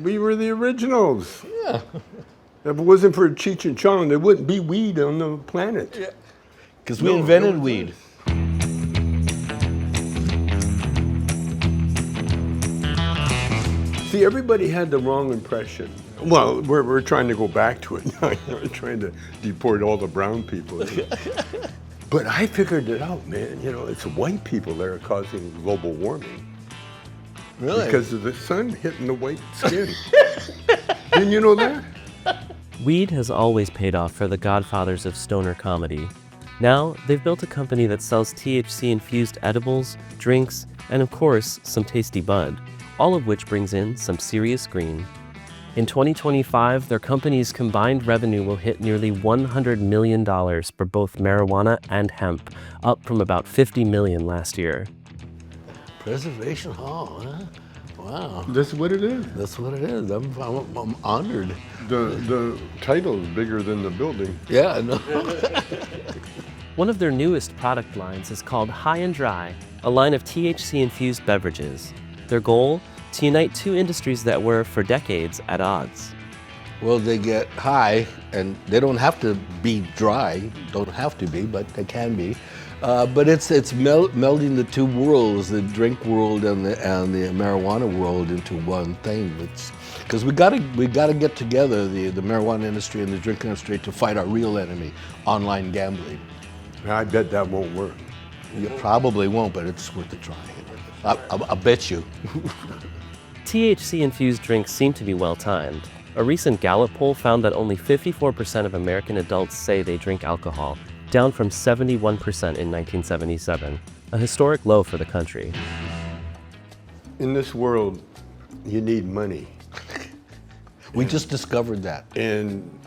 We were the originals. Yeah. If it wasn't for Cheech and Chong, there wouldn't be weed on the planet. Yeah. Because we invented weed. See, everybody had the wrong impression. Well, we're trying to go back to it now. We're trying to deport all the brown people. But I figured it out, man. It's white people that are causing global warming. Really? Because of the sun hitting the white skin. Didn't you know that? Weed has always paid off for the godfathers of stoner comedy. Now, they've built a company that sells THC-infused edibles, drinks, and of course, some tasty bud, all of which brings in some serious green. In 2025, their company's combined revenue will hit nearly $100 million for both marijuana and hemp, up from about $50 million last year. Preservation Hall, huh? Wow. That's what it is. That's what it is. I'm honored. The title is bigger than the building. Yeah, I know. One of their newest product lines is called High and Dry, a line of THC-infused beverages. Their goal? To unite two industries that were, for decades, at odds. Well, they get high, and they don't have to be dry. Don't have to be, but they can be. But it's melding the two worlds, the drink world and the marijuana world, into one thing. Because we gotta get together, the marijuana industry and the drink industry, to fight our real enemy, online gambling. I bet that won't work. You probably won't, but it's worth a try. I bet you. THC-infused drinks seem to be well-timed. A recent Gallup poll found that only 54% of American adults say they drink alcohol, down from 71% in 1977, a historic low for the country. In this world, you need money. We just discovered that. And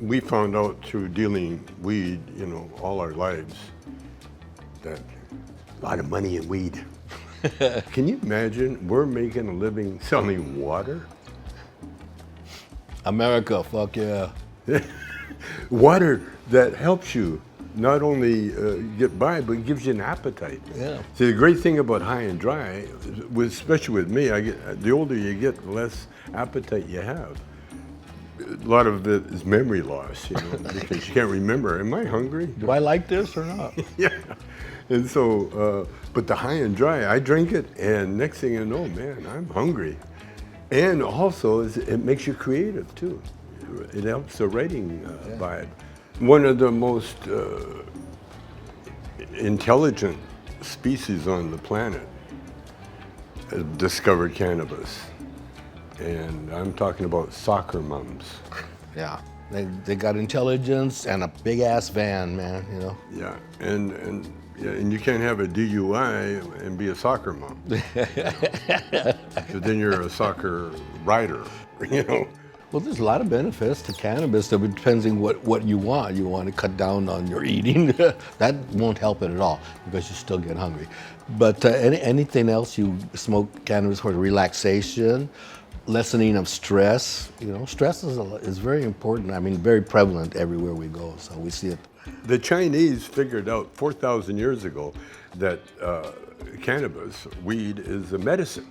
we found out through dealing weed, all our lives, that a lot of money in weed. Can you imagine we're making a living selling water? America, fuck yeah. Water that helps you not only get by, but gives you an appetite. Yeah. See, the great thing about High and Dry, especially with me, the older you get, the less appetite you have. A lot of it is memory loss, because you can't remember. Am I hungry? Do I like this or not? Yeah. And so, but the High and Dry, I drink it, and next thing you know, man, I'm hungry. And also, it makes you creative too. It helps the writing vibe. One of the most intelligent species on the planet discovered cannabis. And I'm talking about soccer moms. Yeah, they got intelligence and a big ass van, man. Yeah, and you can't have a DUI and be a soccer mom. So then you're a soccer rider, Well, there's a lot of benefits to cannabis. It depends on what you want. You want to cut down on your eating. That won't help it at all because you still get hungry. But anything else, you smoke cannabis for relaxation, lessening of stress. Stress is very important. I mean, very prevalent everywhere we go. So we see it. The Chinese figured out 4,000 years ago that cannabis, weed, is a medicine.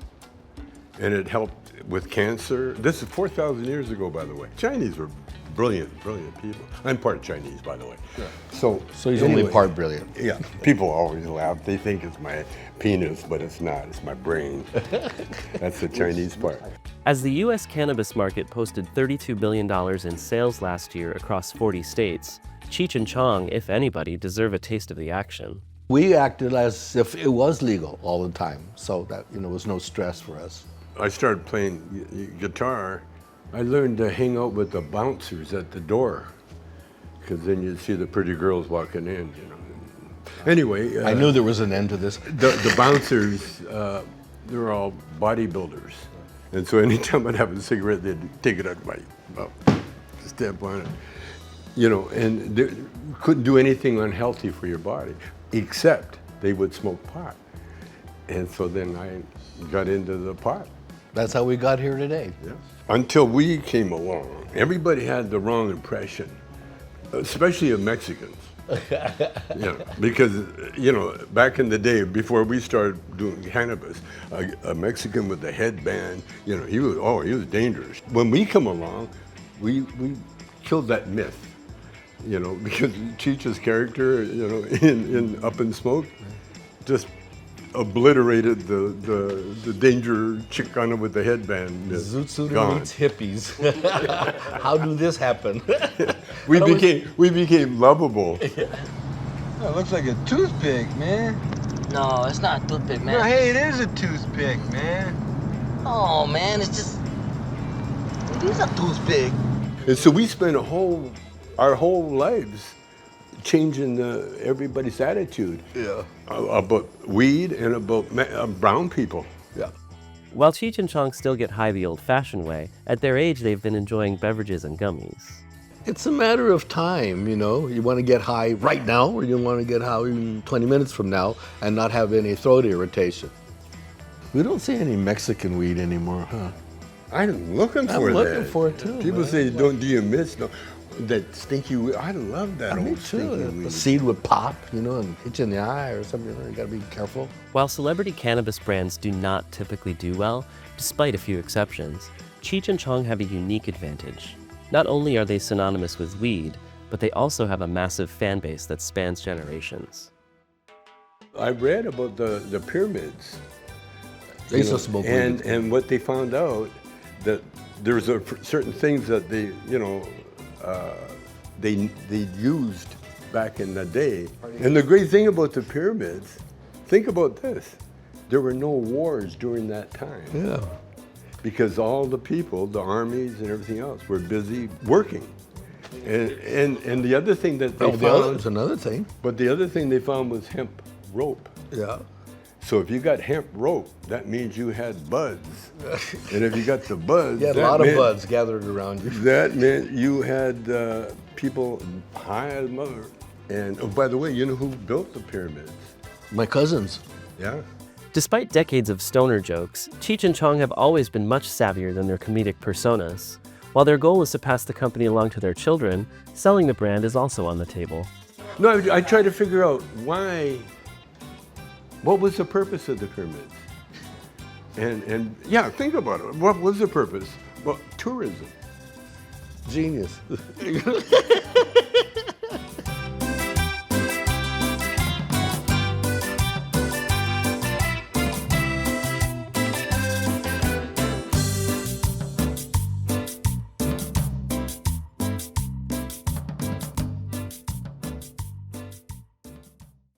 And it helped with cancer. This is 4,000 years ago, by the way. Chinese were brilliant people. I'm part Chinese, by the way. Yeah. So he's only part brilliant. Yeah, people always laugh. They think it's my penis, but it's not. It's my brain. That's the Chinese part. As the U.S. cannabis market posted $32 billion in sales last year across 40 states, Cheech and Chong, if anybody, deserve a taste of the action. We acted as if it was legal all the time, so that was no stress for us. I started playing guitar. I learned to hang out with the bouncers at the door, because then you'd see the pretty girls walking in. Anyway, I knew there was an end to this. The bouncers, they're all bodybuilders, and so anytime I'd have a cigarette, they'd take it out my mouth, step on it, and they couldn't do anything unhealthy for your body, except they would smoke pot, and so then I got into the pot. That's how we got here today. Yes. Until we came along, everybody had the wrong impression, especially of Mexicans. Because back in the day, before we started doing cannabis, a Mexican with a headband, he was dangerous. When we come along, we killed that myth, because Cheech's character, in Up in Smoke, just obliterated the danger Chicana with the headband. Zoot Suit Gone. meets hippies. How do this happen? We became lovable. That looks like a toothpick, man. No, it's not a toothpick, man. No, hey, it is a toothpick, man. Oh, man, it is a toothpick. And so we spent our whole lives changing everybody's attitude about weed and about brown people. Yeah. While Cheech and Chong still get high the old-fashioned way, at their age they've been enjoying beverages and gummies. It's a matter of time, You want to get high right now, or you want to get high in 20 minutes from now and not have any throat irritation. We don't see any Mexican weed anymore, huh? I'm looking for that. I'm looking for it too. People man. say, do you miss that stinky weed? I love that Me old stinky too. weed. The seed would pop, and hit you in the eye or something. You got to be careful. While celebrity cannabis brands do not typically do well, despite a few exceptions, Cheech and Chong have a unique advantage. Not only are they synonymous with weed, but they also have a massive fan base that spans generations. I read about the pyramids. They used to smoke weed. And what they found out, that there's certain things that they used back in the day. And the great thing about the pyramids, think about this, there were no wars during that time. Yeah. Because all the people, the armies and everything else, were busy working. And the other thing that they found, There's another thing. but the other thing they found was hemp rope. Yeah. So if you got hemp rope, that means you had buds. And if you got the buds, You had a lot of buds gathered around you. that meant you had people high as mother. And oh, by the way, you know who built the pyramids? My cousins. Yeah. Despite decades of stoner jokes, Cheech and Chong have always been much savvier than their comedic personas. While their goal is to pass the company along to their children, selling the brand is also on the table. No, I try to figure out what was the purpose of the pyramids? And yeah, think about it. What was the purpose? Well, tourism. Genius.